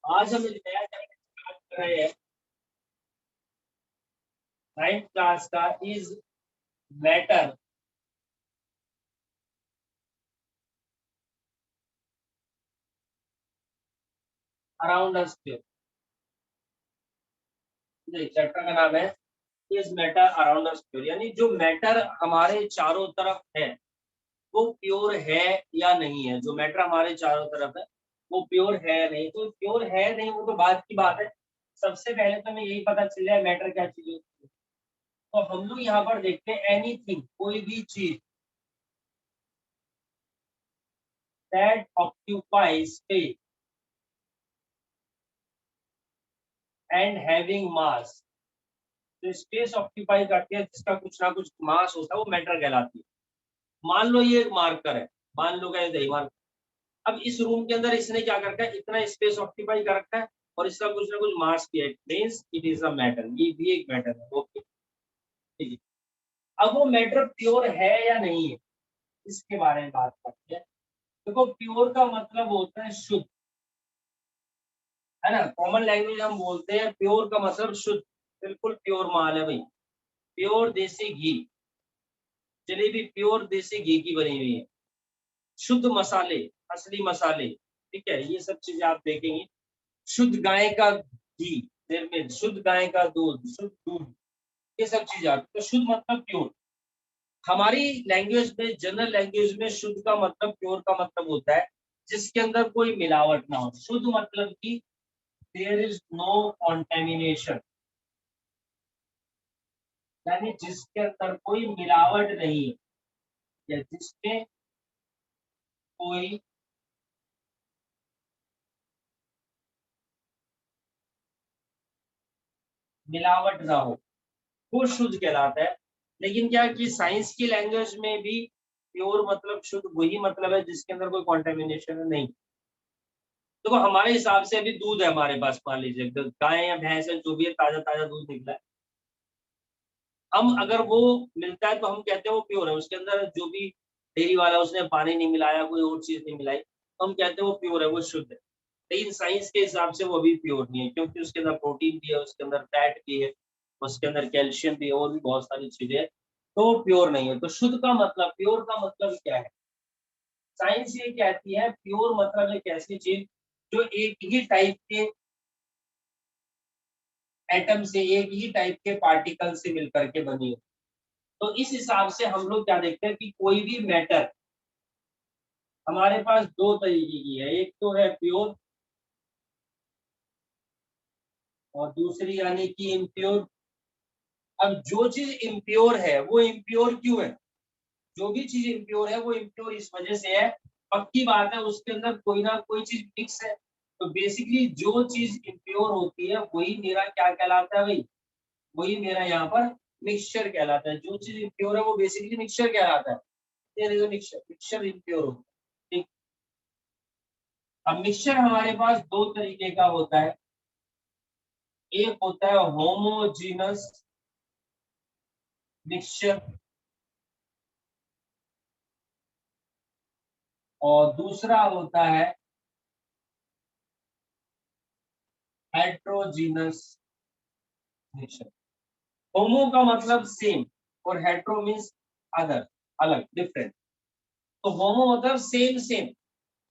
आज हम एक नया टॉपिक स्टार्ट कर रहे हैं 9th क्लास का। Is matter around us. Chapter का नाम है इज मैटर अराउंड अस, यानी जो मैटर हमारे चारों तरफ है वो प्योर है या नहीं है। जो मैटर हमारे चारों तरफ है वो प्योर है या नहीं। तो प्योर है नहीं वो तो बात की बात है। सबसे पहले तो हमें यही पता चल जाए मैटर क्या चीज होती है। तो हम लोग यहाँ पर देखते हैं एनीथिंग, कोई भी चीज that occupies space and having mass. जो स्पेस ऑक्यूपाई करती है, जिसका कुछ ना कुछ मास होता है, वो मैटर कहलाती है। मान लो ये एक मार्कर है, मान लो क्या दही मार्कर। अब इस रूम के अंदर इसने क्या कर रखा है, इतना स्पेस ऑक्यूपाई कर रखा है और इसका कुछ ना कुछ मास भी है, means it is a matter. ये भी एक मैटर है। ओके, ठीक है। अब वो मैटर प्योर है या नहीं है, इसके बारे में बात करते हैं। देखो, प्योर का मतलब होता है शुद्ध, है ना। कॉमन लैंग्वेज हम बोलते हैं प्योर का मतलब शुद्ध, बिल्कुल प्योर माल है भाई। प्योर देसी घी, जलेबी प्योर देसी घी की बनी हुई है। शुद्ध मसाले, असली मसाले, ठीक है। ये सब चीजें आप देखेंगे। शुद्ध गाय का घी, निर्मित शुद्ध गाय का दूध, शुद्ध दूध, ये सब चीजें आती। तो शुद्ध मतलब प्योर। हमारी लैंग्वेज में, जनरल लैंग्वेज में शुद्ध का मतलब, प्योर का मतलब होता है जिसके अंदर कोई मिलावट ना हो। शुद्ध मतलब कि देयर इज नो कॉन्टेमिनेशन, यानी जिसके अंदर कोई मिलावट नहीं है, या जिसमें कोई मिलावट ना हो, वो शुद्ध कहलाता है। लेकिन क्या कि साइंस की लैंग्वेज में भी प्योर मतलब शुद्ध वही मतलब है जिसके अंदर कोई कॉन्टेमिनेशन नहीं। देखो, हमारे हिसाब से अभी दूध है हमारे पास, मान लीजिए गाय या भैंस है, जो भी है, ताजा ताजा दूध निकला है। हम अगर वो मिलता है तो हम कहते हैं वो प्योर है। उसके अंदर जो भी डेयरी वाला उसने पानी नहीं मिलाया, कोई और चीज नहीं मिलाई, तो हम कहते हैं वो प्योर है, वो शुद्ध है। लेकिन साइंस के हिसाब से वो अभी प्योर नहीं है, क्योंकि उसके अंदर प्रोटीन भी है, उसके अंदर फैट भी है, उसके अंदर कैल्शियम भी है, और भी बहुत सारी चीजें हैं। तो वो प्योर नहीं है। तो शुद्ध का मतलब, प्योर का मतलब क्या है? साइंस ये कहती है प्योर मतलब एक ऐसी चीज जो एक ही टाइप के एटम से, एक ही टाइप के पार्टिकल से मिलकर के बनी हो। तो इस हिसाब से हम लोग क्या देखते हैं कि कोई भी मैटर हमारे पास दो तरीके की है। एक तो है प्योर, और दूसरी यानी कि इम्प्योर। अब जो चीज इम्प्योर है वो इम्प्योर क्यों है? जो भी चीज इम्प्योर है वो इम्प्योर इस वजह से है, पक्की बात है, उसके अंदर कोई ना कोई चीज मिक्स है। तो बेसिकली जो चीज इम्प्योर होती है वही मेरा क्या कहलाता है भाई, वही मेरा यहाँ पर मिक्सचर कहलाता है। जो चीज इम्प्योर है वो बेसिकली मिक्सचर कहलाता है। मिक्सचर, मिक्सचर इम्प्योर होता है, ठीक। अब मिक्सचर हमारे पास दो तरीके का होता है। एक होता है होमोजीनस मिक्सचर, और दूसरा होता है हेट्रोजीनस मिक्सचर। होमो का मतलब सेम, और हेट्रो मीन्स अदर, अलग, डिफरेंट। तो होमो मतलब सेम सेम,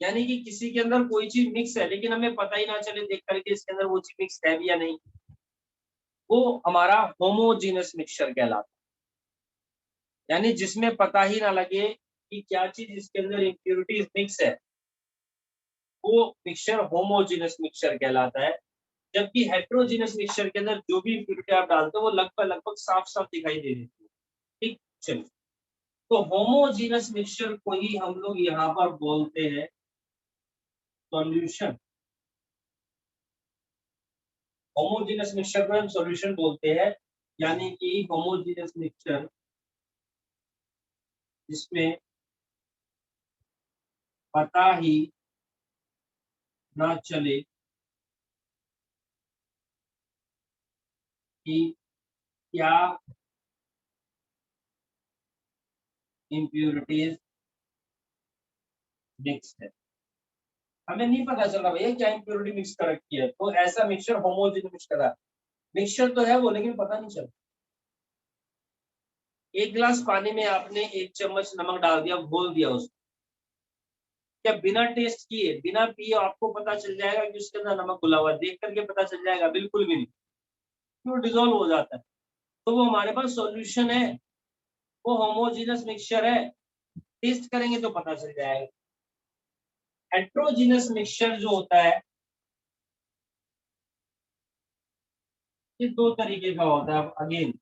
यानी कि किसी के अंदर कोई चीज मिक्स है लेकिन हमें पता ही ना चले देख करके इसके अंदर वो चीज मिक्स है भी या नहीं, वो हमारा होमोजीनस मिक्सचर कहलाता है। यानी जिसमें पता ही ना लगे कि क्या चीज इसके अंदर इम्प्योरिटीज मिक्स है, वो मिक्सचर होमोजीनस मिक्सचर कहलाता है। जबकि हेट्रोजीनस मिक्सचर के अंदर जो भी इम्प्योरिटी आप डालते हो वो लगभग लगभग साफ साफ दिखाई दे देती है, ठीक। चलिए, तो होमोजीनस मिक्सचर को ही हम लोग यहाँ पर बोलते हैं सॉल्यूशन। होमोजीनस मिक्सचर को हम सॉल्यूशन बोलते हैं। यानी कि होमोजीनस मिक्सचर जिसमें पता ही ना चले कि क्या इम्प्योरिटीज मिक्स है। हमें नहीं पता चल रहा भैया क्या इम्प्योरिटी मिक्स कर रखी है, तो ऐसा मिक्सचर होमोजेनियस मिक्स कर रहा है, मिक्सचर तो है वो लेकिन पता नहीं चल। एक गिलास पानी में आपने 1 चम्मच नमक डाल दिया, घोल दिया उसको, क्या बिना टेस्ट किए बिना पिए आपको पता चल जाएगा कि उसके अंदर नमक घुला हुआ है? देख करके पता चल जाएगा? बिल्कुल भी नहीं, क्यों? डिजोल्व हो जाता है। तो वो हमारे पास सॉल्यूशन है, वो होमोजीनस मिक्सचर है, टेस्ट करेंगे तो पता चल जाएगा। हेट्रोजीनस मिक्सचर जो होता है ये 2 तरीके का होता है। अगेन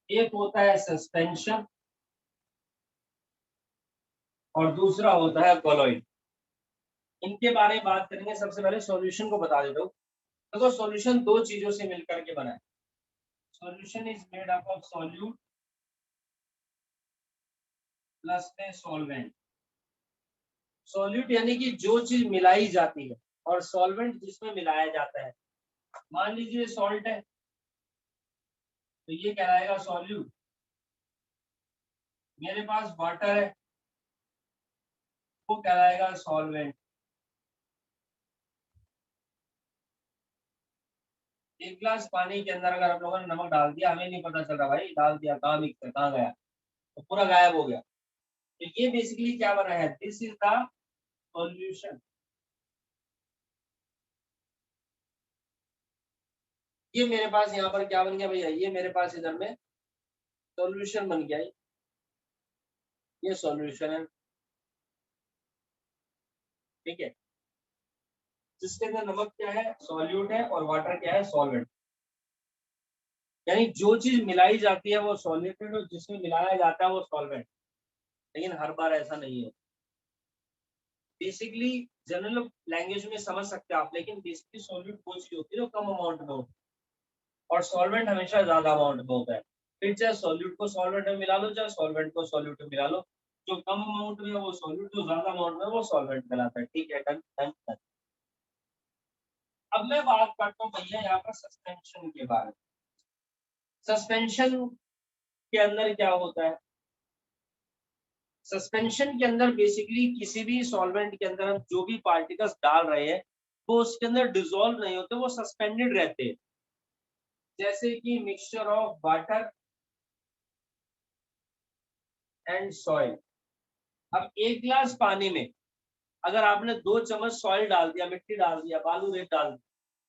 एक होता है सस्पेंशन और दूसरा होता है कोलॉइड। इनके बारे में बात करेंगे। सबसे पहले सॉल्यूशन को बता देता हूँ। देखो सॉल्यूशन दो चीजों से मिलकर के बना है। Solution is made up of solute plus में सॉल्वेंट। सॉल्यूट यानी कि जो चीज मिलाई जाती है, और सॉल्वेंट जिसमें मिलाया जाता है। मान लीजिए सॉल्ट है तो ये कहलाएगा सॉल्यूट। मेरे पास वाटर है, वो कहलाएगा सॉल्वेंट। एक गिलास पानी के अंदर अगर आप लोगों ने नमक डाल दिया, हमें नहीं पता चल रहा भाई डाल दिया, कहाँ मिक्स है, कहाँ गया, तो पूरा गायब हो गया। तो ये बेसिकली क्या बना है? This is the solution. ये मेरे पास यहाँ पर क्या बन गया भैया? ये मेरे पास इधर में सॉल्यूशन बन गया। ये सॉल्यूशन है, ठीक है, जिसके अंदर नमक क्या है? सॉल्यूट है, और वाटर क्या है? सॉल्वेंट। यानी जो चीज मिलाई जाती है वो सॉल्यूट और जिसमें मिलाया जाता है वो सॉल्वेंट। लेकिन हर बार ऐसा नहीं है। बेसिकली जनरल लैंग्वेज में समझ सकते हैं आप, लेकिन बेसिकली सॉल्यूट वो चीज होती है जो कम अमाउंट में होती है, और सॉल्वेंट हमेशा ज्यादा अमाउंट में होता है। फिर चाहे सॉल्यूट को सॉल्वेंट में मिला लो, चाहे सॉल्वेंट को सॉल्यूट में मिला लो, जो कम अमाउंट में है वो सॉल्यूट, जो ज्यादा अमाउंट में है वो सॉल्वेंट कहलाता है। ठीक है, डन डन डन। अब मैं बात करता हूँ भैया यहाँ पर सस्पेंशन के बारे में। सस्पेंशन के अंदर क्या होता है? सस्पेंशन के अंदर बेसिकली किसी भी सॉल्वेंट के अंदर हम जो भी पार्टिकल्स डाल रहे हैं वो उसके अंदर डिसॉल्व नहीं होते, वो सस्पेंडेड रहते हैं। जैसे कि mixture of water and soil. अब एक गिलास पानी में अगर आपने 2 चम्मच सॉइल डाल दिया, मिट्टी डाल दिया, बालू रेत डाल दिया,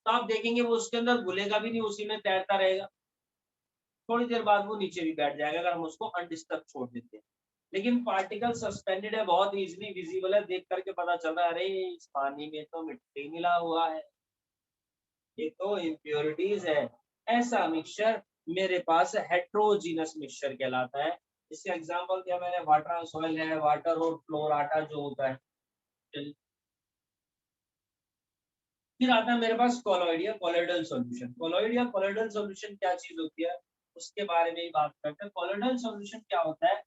तो आप देखेंगे वो उसके अंदर घुलेगा भी नहीं, उसी में तैरता रहेगा। थोड़ी देर बाद वो नीचे भी बैठ जाएगा अगर हम उसको अनडिस्टर्ब छोड़ देते हैं। लेकिन पार्टिकल सस्पेंडेड है, बहुत इजीली विजिबल है, देख करके पता चल रहा है अरे इस पानी में तो मिट्टी मिला हुआ है, ये तो इम्प्योरिटीज है। ऐसा मिक्सचर मेरे पास हेट्रोजीनस मिक्सचर कहलाता है। इसका एग्जांपल दिया मैंने, वाटर सॉइल है, वाटर और फ्लोर आटा जो होता है। फिर आता है मेरे पास कोलॉइड या कोलोइडल सॉल्यूशन। कोलॉइड या कोलोइडल सॉल्यूशन क्या चीज होती है उसके बारे में ही बात करते हैं। कोलोइडल सॉल्यूशन क्या होता है?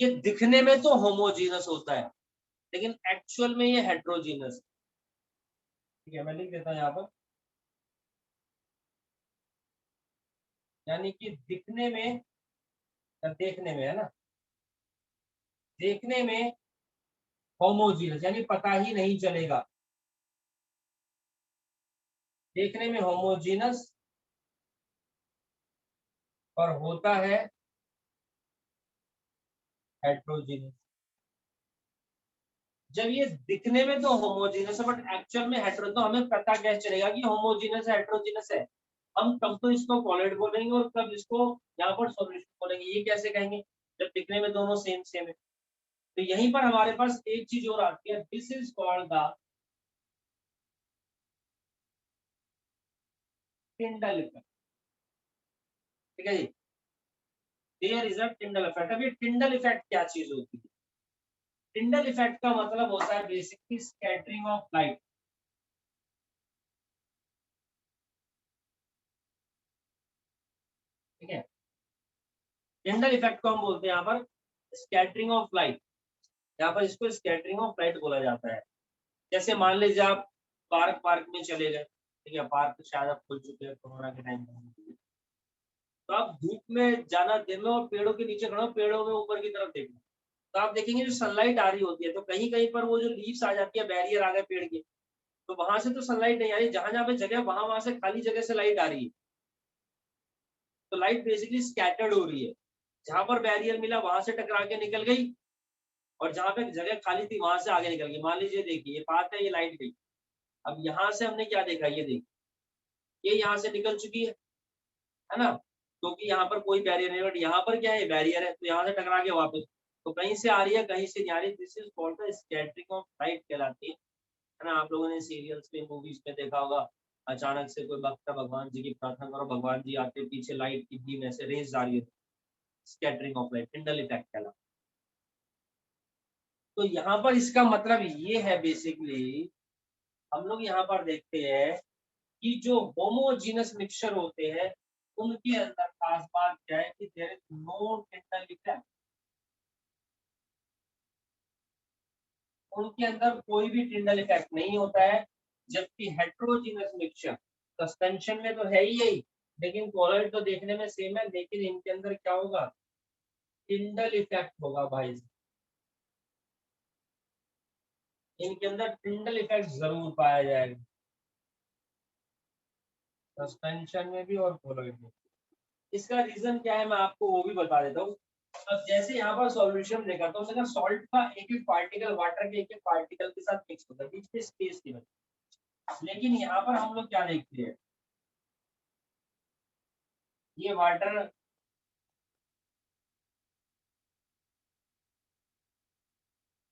ये दिखने में तो होमोजीनस होता है लेकिन एक्चुअल में ये हेट्रोजीनस। ठीक है, मैं लिख देता हूँ यहाँ पर। यानी कि दिखने में, देखने में है ना, देखने में होमोजीनस यानी पता ही नहीं चलेगा, देखने में होमोजीनस और होता है हेट्रोजीनस। जब ये दिखने में तो होमोजीनस है बट एक्चुअल में हेट्रो, तो हमें पता कैसे चलेगा कि होमोजीनस है हेट्रोजीनस है? हम कब तो इसको कोलॉइड बोलेंगे और कब इसको यहाँ पर सॉल्यूशन बोलेंगे, ये कैसे कहेंगे जब दिखने में दोनों सेम सेम है? तो यहीं पर हमारे पास एक चीज और आती है, this is called the Tyndall effect. ठीक है जी, there is a Tyndall effect. अब ये टिंडल इफेक्ट क्या चीज होती है? टिंडल इफेक्ट का मतलब होता है बेसिकली स्कैटरिंग ऑफ लाइट। ठीक है, टिंडल इफेक्ट को हम बोलते हैं यहाँ पर स्कैटरिंग ऑफ लाइट। यहाँ पर इसको स्कैटरिंग ऑफ लाइट बोला जाता है। जैसे मान लीजिए आप पार्क पार्क में चले गए, ठीक है, पार्क शायद अब खुल चुके हैं कोरोना के टाइम में, तो आप धूप में जाना दिन में और पेड़ों के नीचे खड़ो, पेड़ों में ऊपर की तरफ देखना, तो आप देखेंगे जो सनलाइट आ रही होती है तो कहीं कहीं पर वो जो लीव्स आ जाती है, बैरियर आ गए पेड़ के, तो वहां से तो सनलाइट नहीं आ रही, जहां जहां पे जगह वहां से खाली जगह से लाइट आ रही है। तो लाइट बेसिकली स्कैटर्ड हो रही है, जहां पर बैरियर मिला वहां से टकरा के निकल गई, और जहां पे जगह खाली थी वहां से आगे निकल गई। मान लीजिए देखिए ये पाथ है, ये लाइट गई, अब यहाँ से हमने क्या देखा, ये देखिए ये यहाँ से निकल चुकी है ना, क्योंकि यहाँ पर कोई बैरियर नहीं, बट यहाँ पर क्या है, बैरियर है, तो यहाँ से टकरा के वापस, तो कहीं से आ रही है कहीं से नहीं आ रही। This is called the scattering of light कहलाती है ना। आप लोगों ने सीरियल्स में, मूवीज में देखा होगा, अचानक से कोई भक्त भगवान जी की प्रार्थना करो, भगवान जी आते, पीछे लाइट की बीम ऐसे रेज आ रही है, scattering of light, Tyndall effect कहलाता है। तो यहाँ पर इसका मतलब ये है बेसिकली, हम लोग यहाँ पर देखते हैं कि जो होमोजीनस मिक्सचर होते हैं उनके अंदर खास बात क्या है कि there is no Tyndall effect, उनके अंदर कोई भी टिंडल इफेक्ट नहीं होता है। जबकि हेट्रोजीनस मिक्सचर, सस्पेंशन में तो है ही यही, लेकिन कोलॉइड तो देखने में सेम है, लेकिन इनके अंदर क्या होगा, टिंडल इफेक्ट होगा भाई, इनके अंदर टिंडल इफेक्ट जरूर पाया जाएगा, सस्पेंशन में भी और कोलॉइड में। इसका रीजन क्या है मैं आपको वो भी बता देता हूँ। अब जैसे यहाँ पर सॉल्यूशन देखा तो उसका सॉल्ट का एक एक पार्टिकल वाटर के एक एक पार्टिकल के साथ मिक्स होता है, बीच में स्पेस की वजह, लेकिन यहाँ पर हम लोग क्या देखते हैं, ये वाटर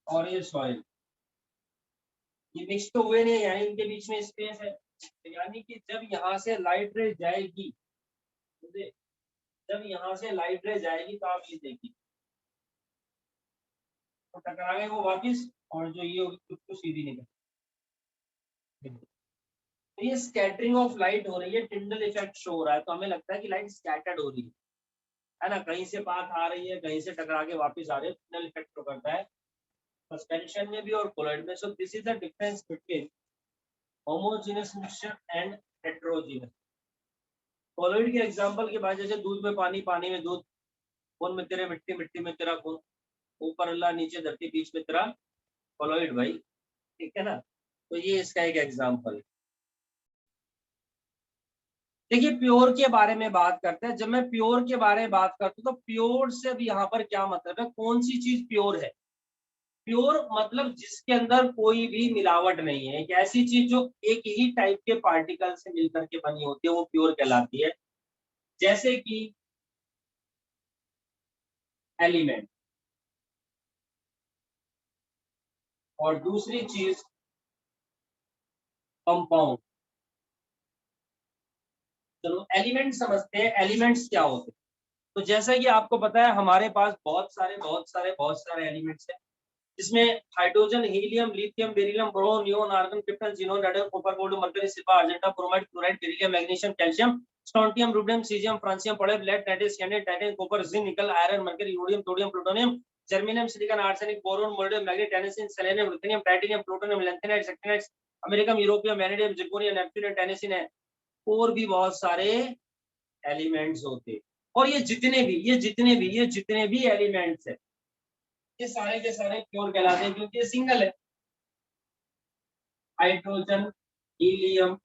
और ये सॉइल ये मिक्स तो हुए नहीं, यानी इनके बीच में स्पेस है। तो यानी कि जब यहाँ से लाइट रे जाएगी, जब यहाँ से लाइट रे जाएगी तो आप ये देखिए, तो टकराए वो वापिस, और जो ये होगी खुद को सीधी निकल, तो ये स्कैटरिंग ऑफ लाइट हो रही है, टिंडल इफेक्ट शो हो रहा है, तो हमें लगता है कि लाइट स्कैटर्ड हो रही है ना, कहीं से पाथ आ रही है, कहीं से टकरा के वापस आ रही है, टिंडल इफेक्ट शो करता है सस्पेंशन में भी और कोलॉइड में। So this is the difference between homogeneous mixture and heterogeneous. Colloid के एग्जांपल के बाद जैसे दूध में पानी, पानी में दूध, खून में तेरे मिट्टी, मिट्टी में तेरा खून, ऊपर अल्लाह नीचे धरती बीच में तेरा कोलॉइड भाई, ठीक है ना। तो ये इसका एक एग्जांपल है। देखिए प्योर के बारे में बात करते हैं, जब मैं प्योर के बारे में बात करता हूँ तो प्योर से अब यहाँ पर क्या मतलब है, कौन सी चीज प्योर है। प्योर मतलब जिसके अंदर कोई भी मिलावट नहीं है, एक ऐसी चीज जो एक ही टाइप के पार्टिकल से मिलकर के बनी होती है वो प्योर कहलाती है। जैसे कि एलिमेंट, और दूसरी चीज कंपाउंड। चलो एलिमेंट समझते हैं, एलिमेंट्स क्या होते हैं। तो जैसा कि आपको पता है हमारे पास बहुत सारे एलिमेंट्स हैं, जिसमें hydrogen, helium, lithium, beryllium, boron, neon, argon, krypton, xenon, radium, copper, gold, mercury, silver, अर्जेंटा, bromide, chloride, beryllium, magnesium, calcium, strontium, rubidium, caesium, francium, पॉलेब, lead, titanium, cyanate, titanium, copper, zinc, nickel, iron, mercury, uranium, thorium, plutonium, germanium, silicon, arsenic, boron, molybdenum, manganese, tennessine, selenium, ruthenium, titanium, plutonium, lanthanide, actinide, americium, europium, vanadium, zirconium, neptunium, tennessine है, और भी बहुत सारे elements होते हैं। और ये जितने भी एलिमेंट्स है, ये सारे के सारे प्योर कहलाते हैं, क्योंकि ये सिंगल है। Hydrogen, helium,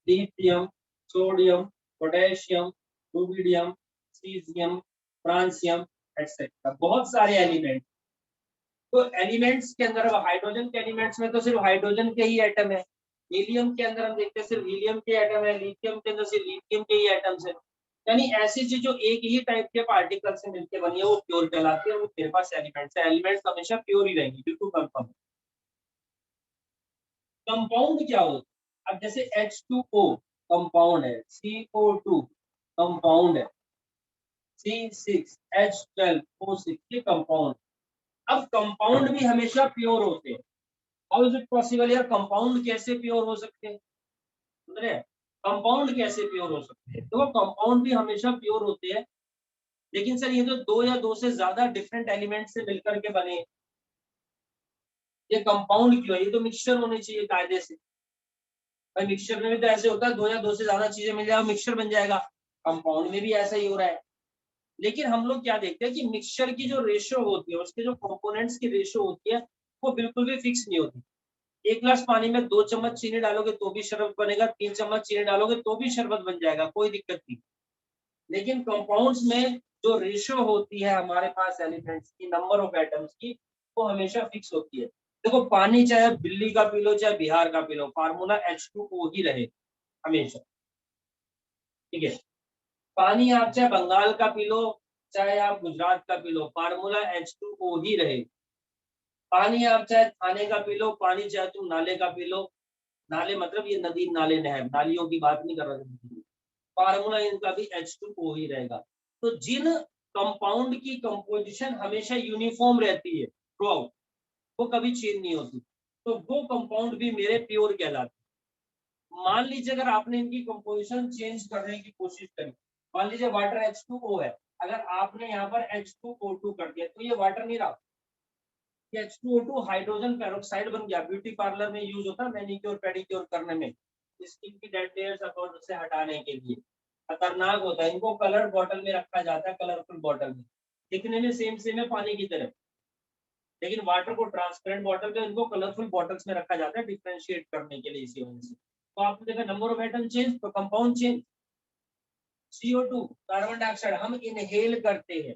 lithium, sodium, potassium, rubidium, caesium, francium, etcetera, बहुत सारे एलिमेंट। तो एलिमेंट्स के अंदर, हाइड्रोजन के एलिमेंट्स में तो सिर्फ हाइड्रोजन के ही एटम है, हीलियम के अंदर हम देखते हैं सिर्फ हीलियम के एटम है, लिथियम के अंदर सिर्फ लिथियम के ही एटम्स है। यानी ऐसी चीज जो एक ही टाइप के पार्टिकल से मिलकर बनी है वो प्योर कहलाती है, वो मेरे पास एलिमेंट्स है, एलिमेंट्स हमेशा प्योर ही रहेंगी, बिल्कुल कंफर्म। कंपाउंड क्या होता है, अब जैसे H2O कंपाउंड है, CO2 कंपाउंड है, C6H12O6 ये कंपाउंड। अब कंपाउंड भी हमेशा प्योर होते हैं। हाउ इज इट पॉसिबल यार, कंपाउंड कैसे प्योर हो सकते हैं, समझ रहे हैं, कंपाउंड कैसे प्योर हो सकते हैं। तो कंपाउंड भी हमेशा प्योर होते हैं, लेकिन सर ये तो दो या दो से ज्यादा डिफरेंट एलिमेंट से मिलकर के बने, ये कंपाउंड क्यों है, ये तो मिक्सचर होने चाहिए कायदे से। भाई मिक्सचर में भी तो ऐसे होता है, दो या दो से ज्यादा चीजें मिल जाए मिक्सचर बन जाएगा, कंपाउंड में भी ऐसा ही हो रहा है। लेकिन हम लोग क्या देखते हैं कि मिक्सचर की जो रेशियो होती है, उसके जो कंपोनेंट्स की रेशियो होती है, वो बिल्कुल भी फिक्स नहीं होती। 1 ग्लास पानी में 2 चम्मच चीनी डालोगे तो भी शरबत बनेगा, 3 चम्मच चीनी डालोगे तो भी शरबत बन जाएगा, कोई दिक्कत नहीं। लेकिन कंपाउंड्स में जो रेशियो होती है हमारे पास एलिमेंट्स की, नंबर ऑफ एटम्स की, वो हमेशा फिक्स होती है। देखो पानी चाहे दिल्ली का पी लो चाहे बिहार का पी लो, फार्मूला H2O ही रहे हमेशा, ठीक है। पानी आप चाहे बंगाल का पी लो चाहे आप गुजरात का पी लो, फार्मूला H2O ही रहे। पानी आप चाहे थाने का पी लो, पानी चाहे तुम नाले का पी लो, नाले मतलब ये नदी नाले नहर, नालियों की बात नहीं कर रहा था, फार्मूला इनका भी H2O ही रहेगा। तो जिन कंपाउंड की कंपोजिशन हमेशा यूनिफॉर्म रहती है थ्रू आउट, वो कभी चेंज नहीं होती, तो वो कंपाउंड भी मेरे प्योर कहलाते हैं। मान लीजिए अगर आपने इनकी कंपोजिशन चेंज करने की कोशिश करी, मान लीजिए वाटर H2O है, अगर आपने यहाँ पर H2O2 कर दिया तो ये वाटर नहीं रहा, ये H2O2 हाइड्रोजन पेरोक्साइड बन गया। ब्यूटी पार्लर में यूज होता है मैनिक्योर पेडिक्योर करने में, स्किन की डेड लेयर्स अकाउंट से हटाने के लिए, खतरनाक होता है। इनको कलर बॉटल में रखा जाता है, कलरफुल बॉटल में, दिखने में सेम सेम है पानी की तरह, लेकिन वाटर को ट्रांसपेरेंट बॉटल में, इनको कलरफुल बॉटल्स में रखा जाता है डिफरेंशिएट करने के लिए, इसी वजह से। तो आपने देखा नंबर ऑफ एटम चेंज तो compound change. CO2 carbon dioxide हम इनहेल करते हैं,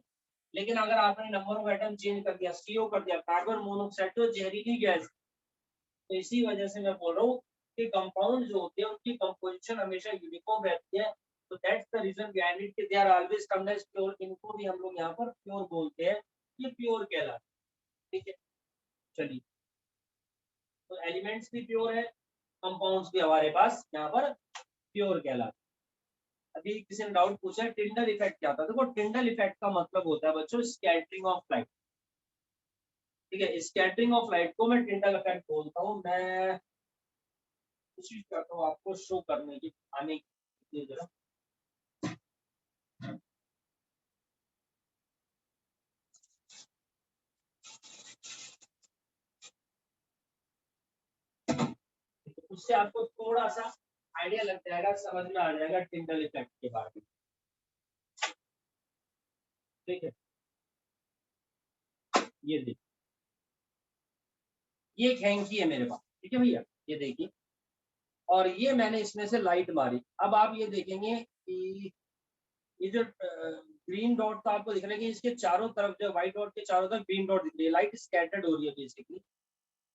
लेकिन अगर आपने नंबर ऑफ एटम चेंज कर दिया, CO कर दिया, कार्बन मोनोऑक्साइड, तो जहरीली गैस। तो इसी वजह से मैं बोल रहा हूँ कि कंपाउंड जो होते हैं उनकी कंपोजिशन हमेशा यूनिफॉर्म रहती है। तो that's the reason behind it कि they are always termed as pure. इनको भी हम लोग यहाँ पर प्योर बोलते हैं, ये प्योर कहलाता है, ठीक है। चलिए, तो एलिमेंट्स भी प्योर है, कंपाउंड्स भी हमारे पास यहाँ पर प्योर कहलाते हैं। अभी किसी ने डाउट पूछा है टिंडल इफेक्ट क्या था। देखो टिंडल इफेक्ट का मतलब होता है बच्चों स्कैटरिंग ऑफ लाइट, ठीक है। स्कैटरिंग ऑफ लाइट को मैं टिंडल इफेक्ट बोलता हूँ। मैं कोशिश करता हूँ आपको शो करने की, आने की जरा। उससे आपको थोड़ा सा आइडिया लग जाएगा, समझ में आ जाएगा टिंडल इफेक्ट के बारे में, ठीक है। ये देखिए, ये एक हैंकी है मेरे पास, ठीक है भैया, ये देखिए, और ये मैंने इसमें से लाइट मारी। अब आप ये देखेंगे कि ये जो ग्रीन डॉट तो आपको दिख रहा है कि इसके चारों तरफ, जो व्हाइट डॉट के चारों तरफ ग्रीन डॉट दिख रही है, लाइट स्कैटर्ड हो रही है बेसिकली।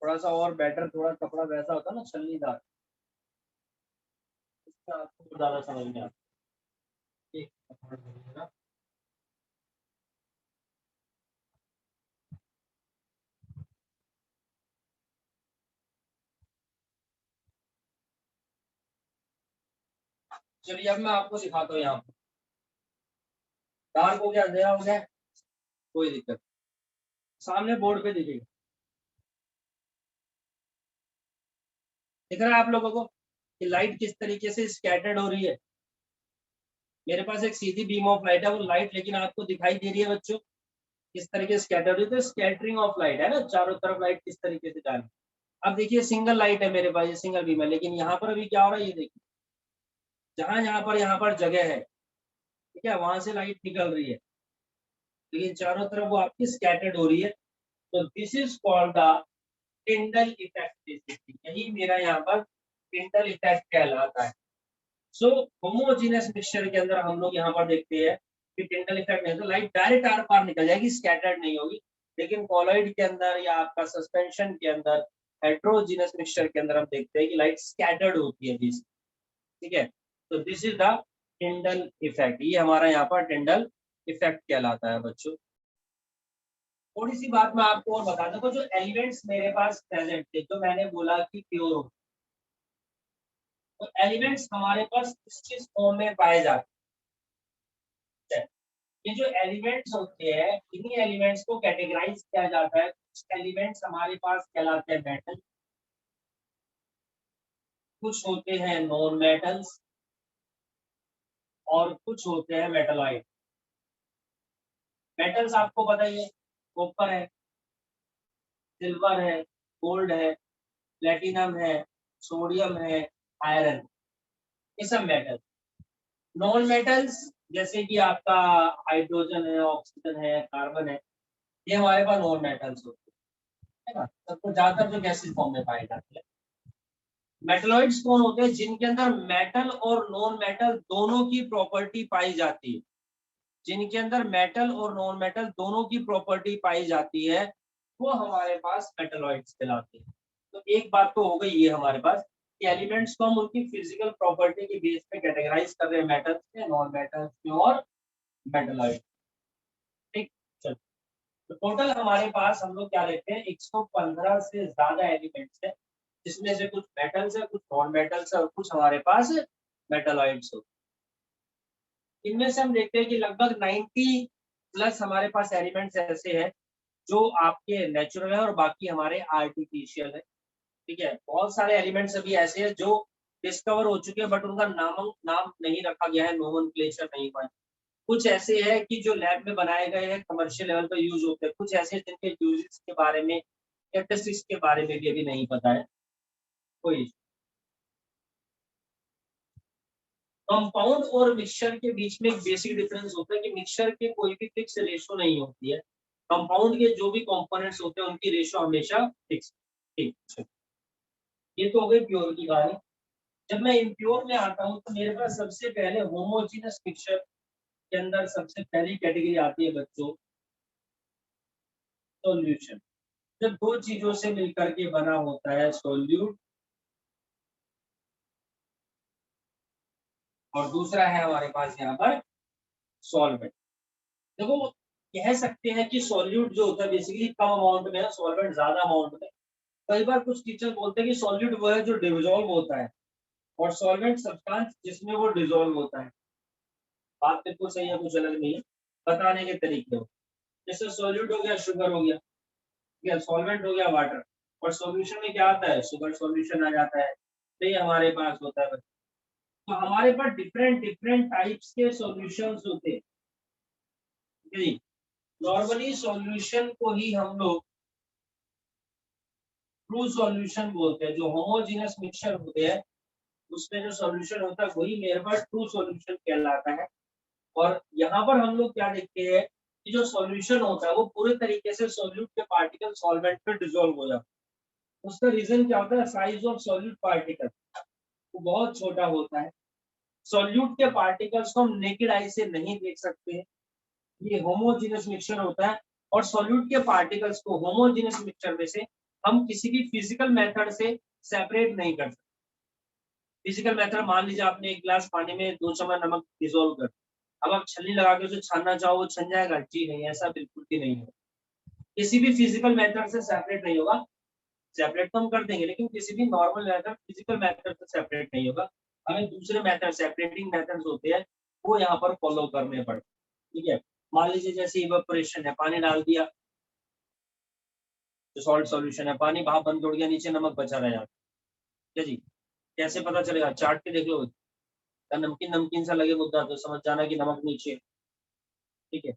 थोड़ा सा और बेटर, थोड़ा कपड़ा वैसा होता है ना छलनीदार, इसका आपको ज्यादा समझ में आता है। एक कपड़ा देखिएगा। चलिए अब मैं आपको दिखाता हूँ यहाँ पर, डार्क हो गया, अंधेरा हो गया, कोई दिक्कत, सामने बोर्ड पे दिखेगा, दिख रहा है आप लोगों को कि लाइट किस तरीके से स्कैटर्ड हो रही है। मेरे पास एक सीधी बीम ऑफ लाइट है, वो लाइट लेकिन आपको दिखाई दे रही है बच्चों किस तरीके से स्कैटर हो रही है। तो स्कैटरिंग ऑफ लाइट है ना, चारों तरफ लाइट किस तरीके से जा रही है। अब देखिए सिंगल लाइट है मेरे पास, ये सिंगल बीम है, लेकिन यहाँ पर अभी क्या हो रहा है ये देखिए, जहां यहाँ पर जगह है, ठीक है, वहां से लाइट निकल रही है, लेकिन चारों तरफ वो आपकी स्कैटर्ड हो रही है। तो this is called the Tyndall effect, basically यही मेरा यहाँ पर टिंडल इफेक्ट कहलाता है। सो होमोजीनियस मिक्सचर के अंदर हम लोग यहाँ पर देखते हैं कि टिंडल इफेक्ट नहीं, तो लाइट डायरेक्ट आर पार निकल जाएगी, स्कैटर्ड नहीं होगी। लेकिन कॉलॉइड के अंदर या आपका सस्पेंशन के अंदर, हेट्रोजीनियस मिक्सचर के अंदर हम देखते हैं कि लाइट स्कैटर्ड होती है, ठीक है। तो this is the Tyndall effect, ये हमारा यहाँ पर टिंडल इफेक्ट कहलाता है बच्चों। थोड़ी सी बात मैं आपको और बता दूं, जो एलिमेंट्स मेरे पास प्रेजेंट थे, जो मैंने बोला कि प्योर, तो एलिमेंट्स हमारे पास किस फॉर्म में पाए जाते हैं। ये जो एलिमेंट्स होते हैं, इन्हीं एलिमेंट्स को कैटेगराइज किया जाता है। कुछ एलिमेंट्स हमारे पास कहलाते हैं मेटल, कुछ होते हैं नॉन मेटल्स, और कुछ होते हैं मेटलॉइड। मेटल्स आपको पता ही है, कॉपर है, सिल्वर है, गोल्ड है, प्लेटिनम है, सोडियम है, आयरन, ये सब मेटल। नॉन मेटल्स जैसे कि आपका हाइड्रोजन है, ऑक्सीजन है, कार्बन है, ये हमारे पास नॉन मेटल्स होते हैं, है ना। सबको ज्यादातर जो गैसेज फॉर्म में पाए जाते हैं। मेटलॉइड्स कौन होते हैं? जिनके अंदर मेटल और नॉन मेटल दोनों की प्रॉपर्टी पाई जाती है। जिनके अंदर मेटल और नॉन मेटल दोनों की प्रॉपर्टी पाई जाती है, वो हमारे पास मेटलॉइड्स कहलाते हैं। तो एक बात तो हो गई ये हमारे पास कि एलिमेंट्स को हम उनकी फिजिकल प्रॉपर्टी के बेस पे कैटेगराइज कर रहे हैं, मेटल्स में, नॉन मेटल्स में और मेटलॉइड। ठीक। चलो, तो टोटल हमारे पास हम लोग क्या लेते हैं, 115 से ज्यादा एलिमेंट्स है, जिसमें से कुछ मेटल्स है, कुछ नॉन मेटल्स है और कुछ हमारे पास मेटलॉइड्स होते हैं। इनमें से हम देखते हैं कि लगभग 90 प्लस हमारे पास एलिमेंट्स ऐसे हैं जो आपके नेचुरल है और बाकी हमारे आर्टिफिशियल है। ठीक है, बहुत सारे एलिमेंट्स अभी ऐसे हैं जो डिस्कवर हो चुके हैं बट उनका नाम नहीं रखा गया है, नोमेनक्लेचर नहीं हुआ है। कुछ ऐसे हैं कि जो लैब में बनाए गए हैं, कमर्शियल लेवल पे यूज होते हैं। कुछ ऐसे हैं जिनके यूजेस के बारे में, कैरेक्टरिस्टिक्स के बारे में भी अभी नहीं पता है कोई। कंपाउंड और मिक्सचर के बीच में एक बेसिक डिफरेंस होता है कि मिक्सचर के कोई भी फिक्स रेशो नहीं होती है। कंपाउंड के जो भी कंपोनेंट्स होते हैं उनकी रेशो हमेशा फिक्स। ठीक, ये तो हो गई प्योर की कहानी। जब मैं इम्प्योर में आता हूँ तो मेरे पास सबसे पहले होमोजीनस मिक्सचर के अंदर सबसे पहली कैटेगरी आती है बच्चों, सॉल्यूशन। जब दो चीजों से मिलकर के बना होता है सॉल्यूट, और दूसरा है हमारे पास यहाँ पर सॉल्वेंट। देखो, कह सकते हैं कि सॉल्यूट जो होता है बेसिकली कम अमाउंट में है, सॉल्वेंट ज्यादा अमाउंट में। कई बार कुछ टीचर बोलते हैं कि सॉल्यूट वो है जो डिसॉल्व होता है और सॉल्वेंट सब्सटेंस जिसमें वो डिसॉल्व होता है। बात बिल्कुल सही है, कुछ अलग नहीं है, बताने के तरीके हो। जैसे सॉल्यूट हो गया शुगर हो गया, ठीक है, सॉल्वेंट हो गया वाटर, और सॉल्यूशन में क्या आता है, शुगर सॉल्यूशन आ जाता है। तो ये हमारे पास होता है। तो हमारे पास डिफरेंट डिफरेंट टाइप्स के सॉल्यूशंस होते हैं। ठीक है जी। नॉर्मली सॉल्यूशन को ही हम लोग ट्रू सॉल्यूशन बोलते हैं। जो होमोजीनस मिक्सचर होते हैं उसमें जो सॉल्यूशन होता है वही मेरे पास ट्रू सॉल्यूशन कहलाता है। और यहाँ पर हम लोग क्या देखते हैं कि जो सॉल्यूशन होता है वो पूरे तरीके से सॉल्यूट के पार्टिकल सॉल्वेंट में डिसॉल्व हो जाता है। उसका रीजन क्या होता है, साइज ऑफ सॉल्यूट पार्टिकल वो बहुत छोटा होता है। सॉल्यूट के पार्टिकल्स को हम नेकेड आई से नहीं देख सकते हैं, ये होमोजीनस मिक्सचर होता है। और सॉल्यूट के पार्टिकल्स को होमोजीनस मिक्सचर में से हम किसी भी फिजिकल मेथड से सेपरेट नहीं कर सकते। फिजिकल मेथड, मान लीजिए आपने एक गिलास पानी में 2 चम्मच नमक डिसॉल्व कर, अब आप छलनी लगा के उसे छानना चाहो वो छन जाएगा? जी नहीं, ऐसा बिल्कुल भी नहीं है। किसी भी फिजिकल मेथड से सेपरेट नहीं होगा। सेपरेट तो हम कर देंगे लेकिन किसी भी नॉर्मल मेथड फिजिकल मेथड से सेपरेट नहीं होगा। हमें दूसरे मेथड, सेपरेटिंग मेथड्स होते हैं, वो यहाँ पर फॉलो करने पड़ते हैं। ठीक है, मान लीजिए जैसे इवेपोरेशन है, पानी डाल दिया तो सॉल्ट सॉल्यूशन है, पानी भाप बंद उड़ गया, नीचे नमक बचा रह जाता है जी। कैसे पता चलेगा? चाट के देख लो, नमकीन नमकीन सा लगे मुद्दा तो समझ जाना कि नमक नीचे है। ठीक है,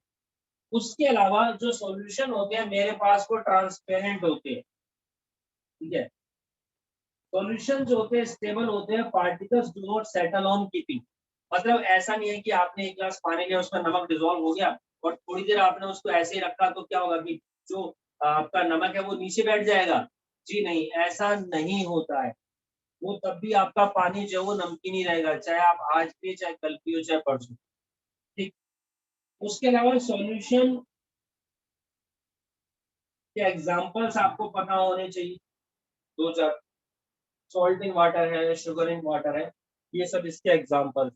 उसके अलावा जो सॉल्यूशन होते हैं मेरे पास वो ट्रांसपेरेंट होते हैं। ठीक है, सॉल्यूशन जो होते हैं स्टेबल होते हैं, particles do not settle on keeping. मतलब ऐसा नहीं है कि आपने एक गिलास पानी लिया उसमें नमक डिसॉल्व हो गया और थोड़ी देर आपने उसको ऐसे ही रखा तो क्या होगा कि जो आपका नमक है वो नीचे बैठ जाएगा? जी नहीं, ऐसा नहीं होता है। वो तब भी आपका पानी जो है वो नमकीन ही रहेगा, चाहे आप आज पिए, चाहे कल पियो, चाहे परसों। ठीक। उसके अलावा सॉल्यूशन के एग्जांपल्स आपको पता होने चाहिए, दो चार। सॉल्ट इन वाटर है, शुगर इन वाटर है, ये सब इसके एग्जांपल।